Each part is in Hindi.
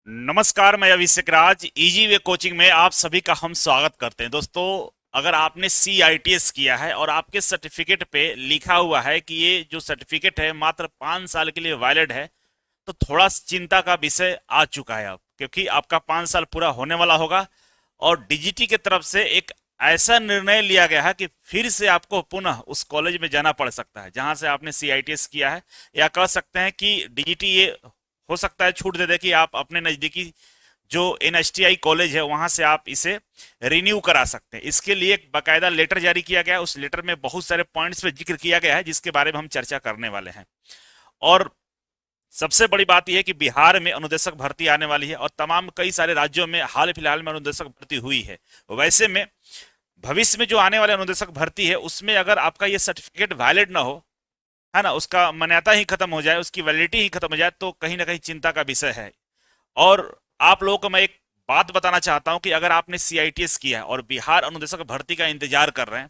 नमस्कार, मैं अभिषेक राज। इजी वे कोचिंग में आप सभी का हम स्वागत करते हैं। दोस्तों, अगर आपने CITS किया है और आपके सर्टिफिकेट पे लिखा हुआ है कि ये जो सर्टिफिकेट है मात्र 5 साल के लिए वैलिड है, तो थोड़ा चिंता का विषय आ चुका है अब, क्योंकि आपका 5 साल पूरा होने वाला होगा और DGT की तरफ से एक ऐसा निर्णय लिया गया है कि फिर से आपको पुनः उस कॉलेज में जाना पड़ सकता है जहां से आपने CITS किया है। या कह सकते हैं कि DGT ये हो सकता है छूट दे दे कि आप अपने नज़दीकी जो NSTI कॉलेज है वहां से आप इसे रिन्यू करा सकते हैं। इसके लिए एक बाकायदा लेटर जारी किया गया है। उस लेटर में बहुत सारे पॉइंट्स पे जिक्र किया गया है जिसके बारे में हम चर्चा करने वाले हैं। और सबसे बड़ी बात यह है कि बिहार में अनुदेशक भर्ती आने वाली है और तमाम कई सारे राज्यों में हाल फिलहाल में अनुदेशक भर्ती हुई है। वैसे में भविष्य में जो आने वाले अनुदेशक भर्ती है उसमें अगर आपका ये सर्टिफिकेट वैलिड ना हो, है ना, उसका मान्यता ही खत्म हो जाए, उसकी वैलिडिटी ही खत्म हो जाए, तो कहीं ना कहीं चिंता का विषय है। और आप लोगों को मैं एक बात बताना चाहता हूं कि अगर आपने CITS किया है और बिहार अनुदेशक भर्ती का इंतजार कर रहे हैं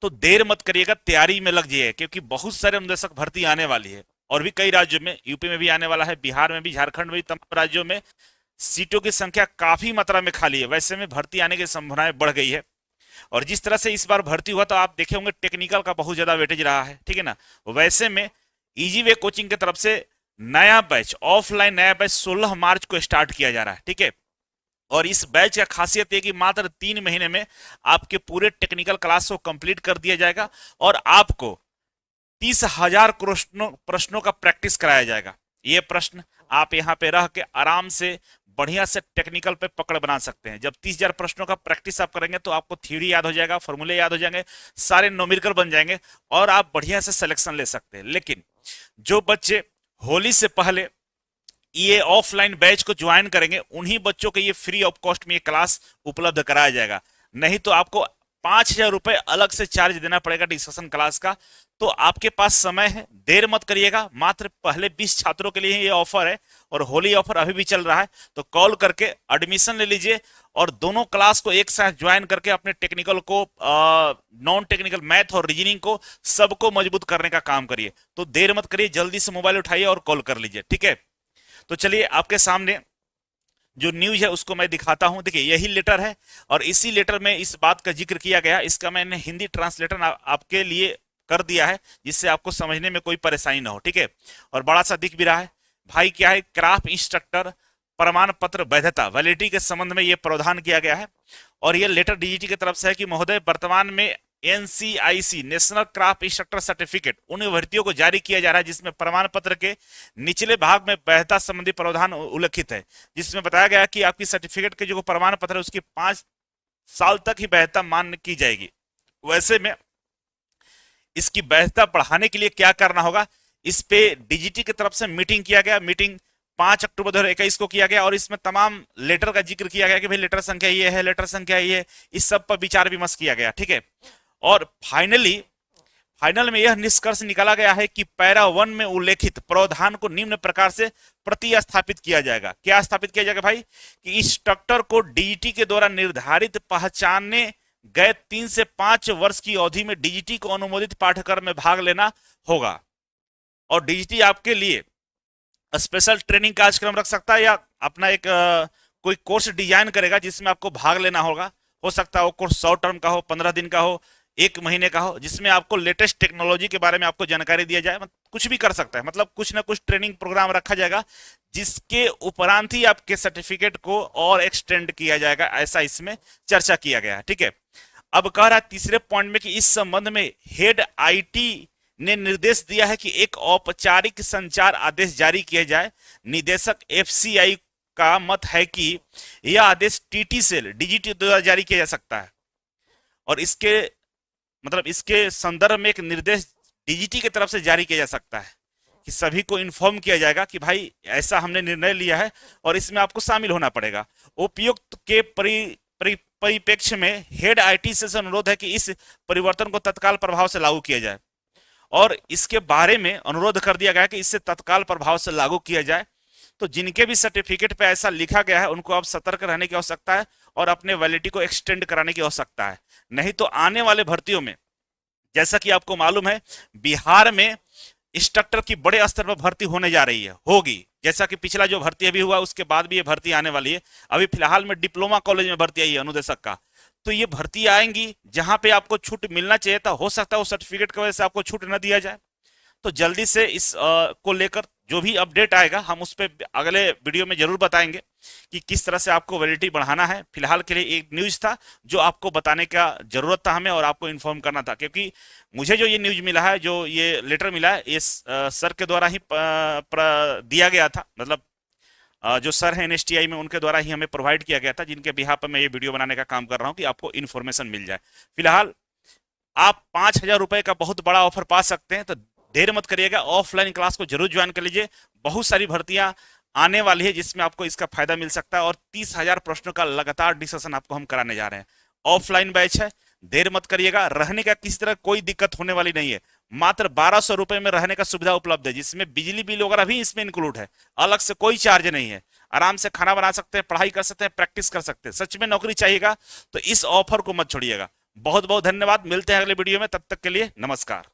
तो देर मत करिएगा, तैयारी में लग जाइए, क्योंकि बहुत सारे अनुदेशक भर्ती आने वाली है और भी कई राज्यों में, यूपी में भी आने वाला है, बिहार में भी, झारखंड में भी, तमाम राज्यों में सीटों की संख्या काफी मात्रा में खाली है। वैसे में भर्ती आने की संभावनाएं बढ़ गई है। और जिस तरह से इस बार भर्ती हुआ तो आप देखे होंगे टेक्निकल का बहुत ज्यादा वेटेज रहा है, ठीक है ना। वैसे में इजी वे कोचिंग की तरफ से नया बैच, ऑफलाइन नया बैच 16 मार्च को स्टार्ट किया जा रहा है, ठीक है। और इस बैच का खासियत है कि मात्र 3 महीने में आपके पूरे टेक्निकल क्लास को कंप्लीट कर दिया जाएगा और आपको 30,000 प्रश्नों का प्रैक्टिस कराया जाएगा। ये प्रश्न आप यहाँ पे रह के आराम से बढ़िया से टेक्निकल पे पकड़ बना सकते हैं। जब 30,000 प्रश्नों का प्रैक्टिस आप करेंगे तो आपको थ्योरी याद हो जाएगा, फॉर्मूले याद हो जाएंगे, सारे न्यूमेरिकल बन जाएंगे और आप बढ़िया से सिलेक्शन ले सकते हैं। लेकिन जो बच्चे होली से पहले ये ऑफलाइन बैच को ज्वाइन करेंगे उन्हीं बच्चों को ये फ्री ऑफ कॉस्ट में ये क्लास उपलब्ध कराया जाएगा। नहीं तो आपको 5,000 रुपए अलग से चार्ज देना पड़ेगा डिस्कशन क्लास का। तो आपके पास समय है, देर मत करिएगा। मात्र पहले 20 छात्रों के लिए ये ऑफर है और होली ऑफर अभी भी चल रहा है। तो कॉल करके एडमिशन ले लीजिए और दोनों क्लास को एक साथ ज्वाइन करके अपने टेक्निकल को, नॉन टेक्निकल मैथ और रीजनिंग को, सबको मजबूत करने का काम करिए। तो देर मत करिए, जल्दी से मोबाइल उठाइए और कॉल कर लीजिए, ठीक है। तो चलिए आपके सामने जो न्यूज है उसको मैं दिखाता हूं। देखिए यही लेटर है और इसी लेटर में इस बात का जिक्र किया गया। इसका मैंने हिंदी ट्रांसलेटर आपके लिए कर दिया है जिससे आपको समझने में कोई परेशानी ना हो, ठीक है। और बड़ा सा दिख भी रहा है भाई, क्या है, क्राफ्ट इंस्ट्रक्टर प्रमाण पत्र वैधता, वैलिडिटी के संबंध में यह प्रावधान किया गया है। और यह लेटर DGT की तरफ से है कि महोदय, वर्तमान में NCIC national craft instructor certificate उन भर्तियों को जारी किया जा रहा है जिसमें प्रमाण पत्र के निचले भाग में वैधता संबंधी प्रावधान उल्लिखित है, जिसमें बताया गया कि आपकी सर्टिफिकेट के जो प्रमाण पत्र है उसकी 5 साल तक ही वैधता मान्य की जाएगी। वैसे में इसकी वैधता बढ़ाने के लिए क्या करना होगा, इस पे DGT की तरफ से मीटिंग किया गया। मीटिंग 5 अक्टूबर 2021 को किया गया और इसमें तमाम लेटर का जिक्र किया गया कि भाई लेटर संख्या ये है, लेटर संख्या ये है। इस सब पर विचार विमर्श किया गया, ठीक है। और फाइनल में यह निष्कर्ष निकाला गया है कि पैरा 1 में उल्लेखित प्रावधान को निम्न प्रकार से प्रतिस्थापित किया जाएगा। क्या स्थापित किया जाएगा भाई, कि इंस्ट्रक्टर को DGT के द्वारा निर्धारित पहचाने गए 3 से 5 वर्ष की अवधि में DGT को अनुमोदित पाठ्यक्रम में भाग लेना होगा। और DGT आपके लिए स्पेशल ट्रेनिंग कार्यक्रम रख सकता है या अपना एक कोई कोर्स डिजाइन करेगा जिसमें आपको भाग लेना होगा। हो सकता है वो कोर्स 100 टर्म का हो, 15 दिन का हो, 1 महीने का हो, जिसमें आपको लेटेस्ट टेक्नोलॉजी के बारे में आपको जानकारी दिया जाए। कुछ भी कर सकता है, मतलब कुछ ना कुछ ट्रेनिंग प्रोग्राम रखा जाएगा जिसके उपरांत ही आपके सर्टिफिकेट को और एक्सटेंड किया जाएगा, ऐसा इसमें चर्चा किया गया है, ठीक है। अब कह रहा है तीसरे पॉइंट में कि इस संबंध में हेड IT ने निर्देश दिया है कि एक औपचारिक संचार आदेश जारी किया जाए। निदेशक FCI का मत है कि यह आदेश TT सेल DGT द्वारा जारी किया जा सकता है और इसके संदर्भ में एक निर्देश DGT की तरफ से जारी किया जा सकता है कि सभी को इन्फॉर्म किया जाएगा कि भाई ऐसा हमने निर्णय लिया है और इसमें आपको शामिल होना पड़ेगा। उपयुक्त के परिप्रेक्ष्य में हेड IT से अनुरोध है कि इस परिवर्तन को तत्काल प्रभाव से लागू किया जाए और इसके बारे में अनुरोध कर दिया गया कि इससे तत्काल प्रभाव से लागू किया जाए। तो जिनके भी सर्टिफिकेट पे ऐसा लिखा गया है उनको अब सतर्क रहने की आवश्यकता है और अपने वैलिडिटी को एक्सटेंड कराने की आवश्यकता है। नहीं तो आने वाले भर्तियों में, जैसा कि आपको मालूम है, बिहार में इंस्ट्रक्टर की बड़े स्तर पर भर्ती होने जा रही है, होगी, जैसा कि पिछला जो भर्ती अभी हुआ उसके बाद भी ये भर्ती आने वाली है। अभी फिलहाल में डिप्लोमा कॉलेज में भर्ती आई है अनुदेशक का। तो ये भर्ती आएंगी जहां पे आपको छूट मिलना चाहिए था, हो सकता है वो सर्टिफिकेट की वजह से आपको छूट न दिया जाए। तो जल्दी से इस को लेकर जो भी अपडेट आएगा हम उस पर अगले वीडियो में जरूर बताएंगे कि किस तरह से आपको वैलिडिटी बढ़ाना है। फिलहाल के लिए एक न्यूज था जो आपको बताने का जरूरत था हमें और आपको इन्फॉर्म करना था, क्योंकि मुझे जो ये न्यूज मिला है, जो ये लेटर मिला है, ये सर के द्वारा ही दिया गया था। मतलब जो सर हैं एनएसटीआई में, उनके द्वारा ही हमें प्रोवाइड किया गया था, जिनके बिहाफ पर मैं ये वीडियो बनाने का काम कर रहा हूँ कि आपको इन्फॉर्मेशन मिल जाए। फिलहाल आप 5,000 रुपए का बहुत बड़ा ऑफर पा सकते हैं, तो देर मत करिएगा, ऑफलाइन क्लास को जरूर ज्वाइन कर लीजिए। बहुत सारी भर्तियां आने वाली है जिसमें आपको इसका फायदा मिल सकता है और 30,000 प्रश्नों का लगातार डिस्कशन आपको हम कराने जा रहे हैं। ऑफलाइन बैच है, देर मत करिएगा। रहने का किसी तरह कोई दिक्कत होने वाली नहीं है। मात्र 1,200 रुपए में रहने का सुविधा उपलब्ध है, जिसमें बिजली बिल वगैरह भी इसमें इंक्लूड है। अलग से कोई चार्ज नहीं है। आराम से खाना बना सकते हैं, पढ़ाई कर सकते हैं, प्रैक्टिस कर सकते हैं। सच में नौकरी चाहिएगा तो इस ऑफर को मत छोड़िएगा। बहुत बहुत धन्यवाद। मिलते हैं अगले वीडियो में, तब तक के लिए नमस्कार।